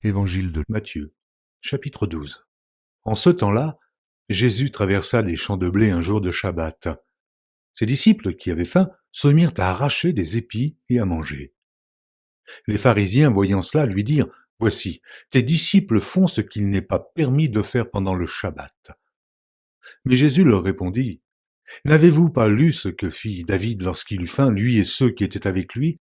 Évangile de Matthieu, chapitre 12. En ce temps-là, Jésus traversa des champs de blé un jour de Shabbat. Ses disciples, qui avaient faim, se mirent à arracher des épis et à manger. Les pharisiens, voyant cela, lui dirent, « Voici, tes disciples font ce qu'il n'est pas permis de faire pendant le Shabbat. » Mais Jésus leur répondit, « N'avez-vous pas lu ce que fit David lorsqu'il eut faim, lui et ceux qui étaient avec lui?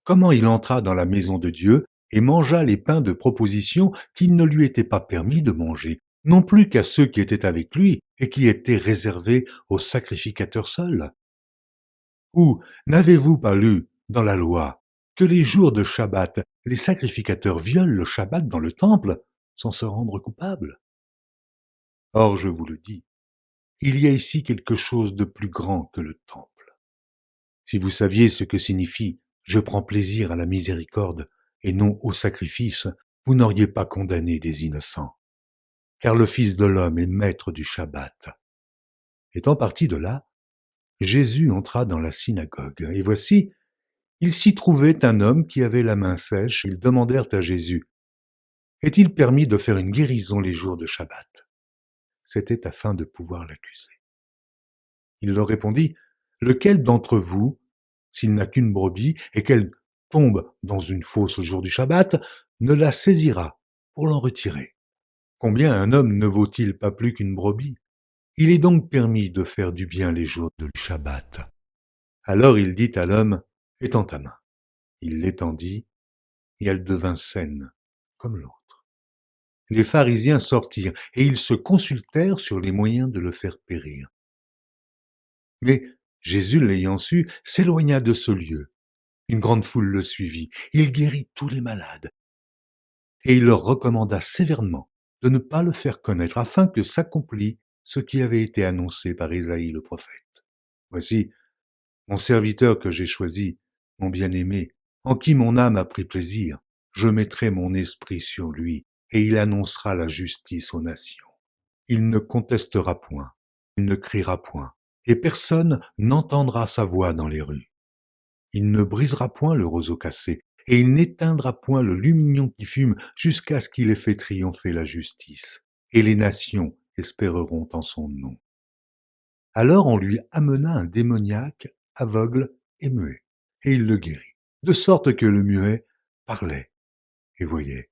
Comment il entra dans la maison de Dieu et mangea les pains de proposition qu'il ne lui était pas permis de manger, non plus qu'à ceux qui étaient avec lui et qui étaient réservés aux sacrificateurs seuls? Ou n'avez-vous pas lu dans la loi que les jours de Shabbat, les sacrificateurs violent le Shabbat dans le temple sans se rendre coupables? Or, je vous le dis, il y a ici quelque chose de plus grand que le temple. Si vous saviez ce que signifie « je prends plaisir à la miséricorde » et non au sacrifice, vous n'auriez pas condamné des innocents. Car le Fils de l'homme est maître du Shabbat. Étant parti de là, Jésus entra dans la synagogue, et voici, il s'y trouvait un homme qui avait la main sèche. Ils demandèrent à Jésus, « Est-il permis de faire une guérison les jours de Shabbat ?» C'était afin de pouvoir l'accuser. Il leur répondit, « Lequel d'entre vous, s'il n'a qu'une brebis et qu'elle tombe dans une fosse le jour du Shabbat, ne la saisira pour l'en retirer? Combien un homme ne vaut-il pas plus qu'une brebis? Il est donc permis de faire du bien les jours du Shabbat. » Alors il dit à l'homme, « Étends ta main. » Il l'étendit, et elle devint saine, comme l'autre. Les pharisiens sortirent, et ils se consultèrent sur les moyens de le faire périr. Mais Jésus, l'ayant su, s'éloigna de ce lieu. Une grande foule le suivit. Il guérit tous les malades. Et il leur recommanda sévèrement de ne pas le faire connaître, afin que s'accomplît ce qui avait été annoncé par Isaïe le prophète. « Voici mon serviteur que j'ai choisi, mon bien-aimé, en qui mon âme a pris plaisir. Je mettrai mon esprit sur lui, et il annoncera la justice aux nations. Il ne contestera point, il ne criera point, et personne n'entendra sa voix dans les rues. Il ne brisera point le roseau cassé, et il n'éteindra point le lumignon qui fume, jusqu'à ce qu'il ait fait triompher la justice, et les nations espéreront en son nom. » Alors on lui amena un démoniaque, aveugle et muet, et il le guérit, de sorte que le muet parlait et voyait.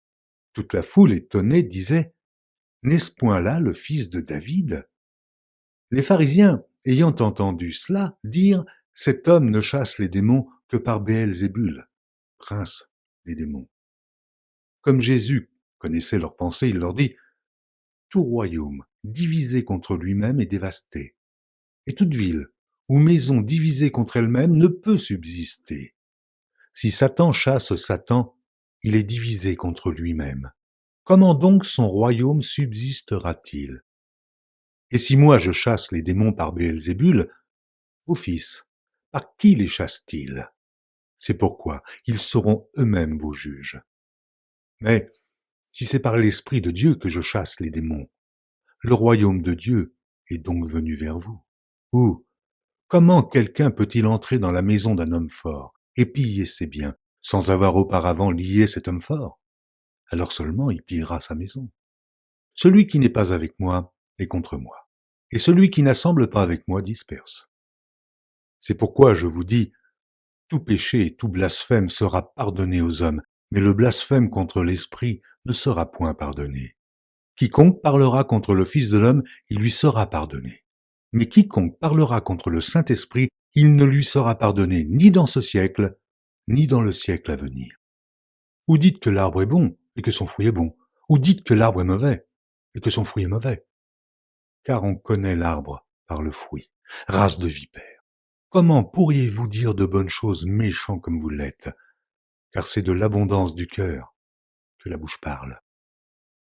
Toute la foule étonnée disait, « N'est-ce point là le fils de David ?» Les pharisiens, ayant entendu cela, dirent, « Cet homme ne chasse les démons que par Béelzébul, prince des démons. » Comme Jésus connaissait leurs pensées, il leur dit, « Tout royaume divisé contre lui-même est dévasté, et toute ville ou maison divisée contre elle-même ne peut subsister. Si Satan chasse Satan, il est divisé contre lui-même. Comment donc son royaume subsistera-t-il? Et si moi je chasse les démons par Béelzébul, vos fils, par qui les chassent-ils? C'est pourquoi ils seront eux-mêmes vos juges. Mais si c'est par l'Esprit de Dieu que je chasse les démons, le royaume de Dieu est donc venu vers vous. Ou comment quelqu'un peut-il entrer dans la maison d'un homme fort et piller ses biens sans avoir auparavant lié cet homme fort? Alors seulement il pillera sa maison. Celui qui n'est pas avec moi est contre moi, et celui qui n'assemble pas avec moi disperse. C'est pourquoi je vous dis, tout péché et tout blasphème sera pardonné aux hommes, mais le blasphème contre l'Esprit ne sera point pardonné. Quiconque parlera contre le Fils de l'homme, il lui sera pardonné. Mais quiconque parlera contre le Saint-Esprit, il ne lui sera pardonné ni dans ce siècle, ni dans le siècle à venir. Ou dites que l'arbre est bon, et que son fruit est bon, ou dites que l'arbre est mauvais, et que son fruit est mauvais. Car on connaît l'arbre par le fruit, race de vipères. Comment pourriez-vous dire de bonnes choses méchants comme vous l'êtes? Car c'est de l'abondance du cœur que la bouche parle.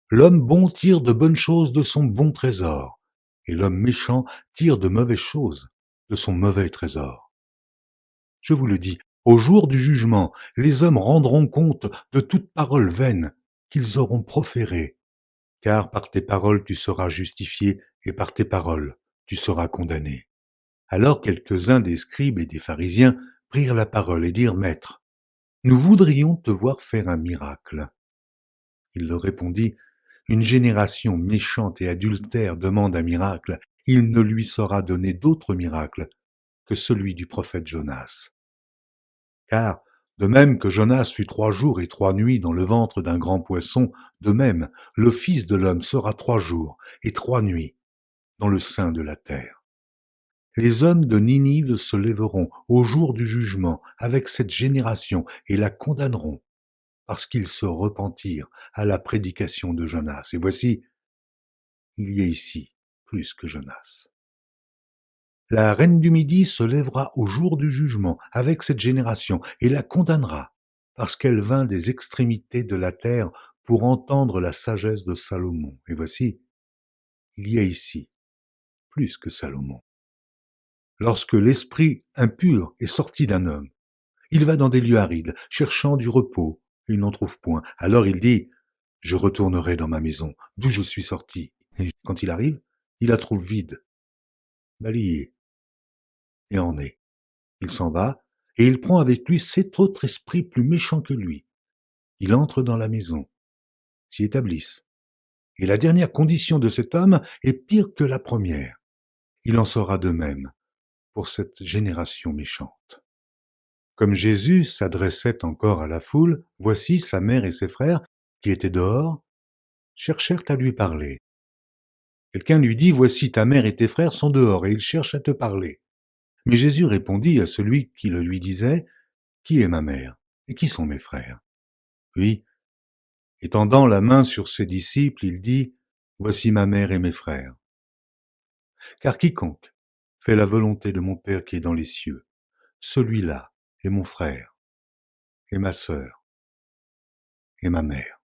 L'homme bon tire de bonnes choses de son bon trésor, et l'homme méchant tire de mauvaises choses de son mauvais trésor. Je vous le dis, au jour du jugement, les hommes rendront compte de toute parole vaine qu'ils auront proférée, car par tes paroles tu seras justifié, et par tes paroles tu seras condamné. Alors quelques-uns des scribes et des pharisiens prirent la parole et dirent, « Maître, nous voudrions te voir faire un miracle. » Il leur répondit, une génération méchante et adultère demande un miracle. Il ne lui sera donné d'autre miracle que celui du prophète Jonas. Car, de même que Jonas fut 3 jours et 3 nuits dans le ventre d'un grand poisson, de même, le Fils de l'homme sera 3 jours et 3 nuits dans le sein de la terre. Les hommes de Ninive se lèveront au jour du jugement avec cette génération et la condamneront, parce qu'ils se repentirent à la prédication de Jonas. Et voici, il y a ici plus que Jonas. La reine du Midi se lèvera au jour du jugement avec cette génération et la condamnera, parce qu'elle vint des extrémités de la terre pour entendre la sagesse de Salomon. Et voici, il y a ici plus que Salomon. Lorsque l'esprit impur est sorti d'un homme, il va dans des lieux arides, cherchant du repos, et il n'en trouve point. Alors il dit, je retournerai dans ma maison, d'où je suis sorti. Et quand il arrive, il la trouve vide, balayée, et en est. Il s'en va, et il prend avec lui 7 autres esprits plus méchants que lui. Il entre dans la maison, s'y établissent. Et la dernière condition de cet homme est pire que la première. Il en sera de même pour cette génération méchante. Comme Jésus s'adressait encore à la foule, voici sa mère et ses frères, qui étaient dehors, cherchèrent à lui parler. Quelqu'un lui dit, voici ta mère et tes frères sont dehors, et ils cherchent à te parler. Mais Jésus répondit à celui qui le lui disait, qui est ma mère, et qui sont mes frères? Puis, étendant la main sur ses disciples, il dit, voici ma mère et mes frères. Car quiconque fait la volonté de mon Père qui est dans les cieux, celui-là est mon frère, et ma sœur, et ma mère.